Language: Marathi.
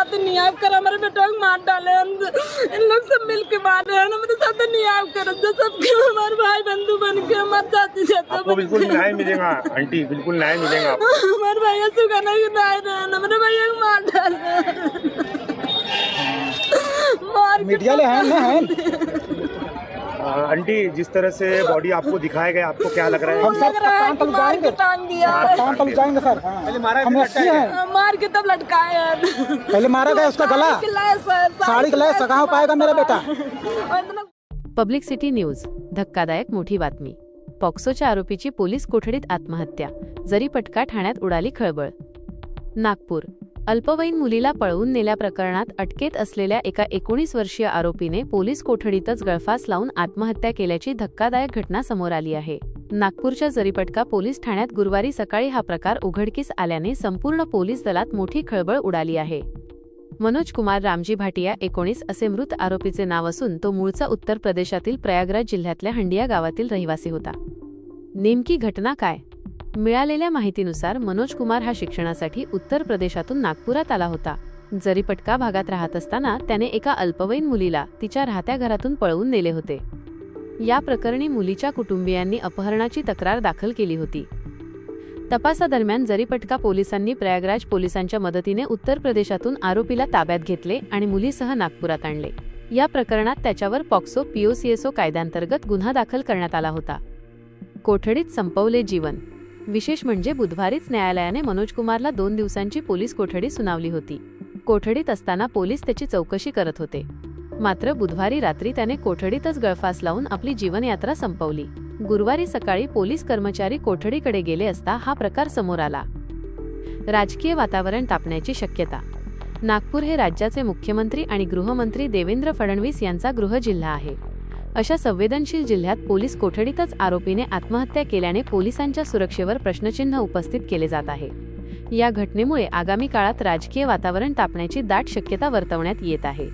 साथ न्याय करा, हमारे बेटा को मार डाले, इन लोग सब मिल के मारे हैं, हमारे साथ न्याय करो, जो सबके हमारे भाई बंधु बन के हमारे जाति जाता। आपको बिल्कुल न्याय मिलेगा आंटी, बिल्कुल न्याय मिलेगा आपको। हमारे भैया सुखाना की न्याय रहना, हमारे भैया को मार डाले, मार मीडिया ले हैं ना हैं। आंटी, जिस तरह से बॉडी आपको दिखाया गया, आपको क्या लग रहा है? हम सब कान तक जाएंगे, टांग दिया, कान तक जाएंगे सर। हम एसपी हैं, मार के तब लटकाए हैं। पहले मारा गया उसका गला, साड़ी गला सगा पाएगा मेरा बेटा। पब्लिक सिटी न्यूज धक्कादायक मोठी बातमी। पॉक्सोच्या आरोपीची पोलीस कोठडीत आत्महत्या, जरीपटका ठाण्यात उडाली खळबळ। नागपूर अल्पवयीन मुलीला पळवून नेल्या प्रकरणात अटकेत असलेल्या एका 19 वर्षीय आरोपीने पोलीस कोठडीतच गळफास लावून आत्महत्या केल्याची धक्कादायक घटना समोर आली आहे। नागपूरच्या जरीपटका पोलीस ठाण्यात गुरुवारी सकाळी हा प्रकार उघडकीस आल्याने संपूर्ण पोलीस दलात मोठी खळबळ उडाली आहे। मनोज कुमार रामजी भाटिया 19 असे मृत आरोपीचे नाव असून तो मूळचा उत्तर प्रदेशातील प्रयागराज जिल्ह्यातल्या हंडिया गावातील रहिवासी होता। नेमकी घटना काय? मिळालेल्या माहितीनुसार मनोज कुमार हा शिक्षणासाठी उत्तर प्रदेशातून नागपुरात आला होता। जरीपटका भागात राहत असताना त्याने एका अल्पवयीन मुलीला तिच्या राहत्या घरातून पळवून नेले होते। या प्रकरणी मुलीच्या कुटुंबियांनी अपहरणाची तक्रार दाखल केली होती। तपासादरम्यान जरीपटका पोलिसांनी प्रयागराज पोलिसांच्या मदतीने उत्तर प्रदेशातून आरोपीला ताब्यात घेतले आणि मुलीसह नागपुरात आणले। या प्रकरणात त्याच्यावर पॉक्सो POCSO कायद्याअंतर्गत गुन्हा दाखल करण्यात आला होता। कोठडीत संपवले जीवन। विशेष म्हणजे बुधवारीच न्यायालयाने मनोज कुमारला 2 दिवसांची पोलीस कोठडी सुनावली होती। कोठडीत असताना पोलीस त्याची चौकशी करत होते, मात्र बुधवारी रात्री त्याने कोठडीतच गळफास लावून आपली जीवनयात्रा संपवली। गुरुवारी सकाळी पोलीस कर्मचारी कोठडीकडे गेले असता हा प्रकार समोर आला। राजकीय वातावरण तापण्याची शक्यता। नागपूर हे राज्याचे मुख्यमंत्री आणि गृहमंत्री देवेंद्र फडणवीस यांचा गृहजिल्हा आहे। अशा संवेदनशील जिल्ह्यात पोलीस कोठडीतच आरोपीने आत्महत्या केल्याने पोलिसांच्या सुरक्षेवर प्रश्नचिन्ह उपस्थित केले जात आहे। या घटनेमुळे आगामी काळात राजकीय वातावरण तापण्याची दाट शक्यता वर्तवण्यात येत आहे।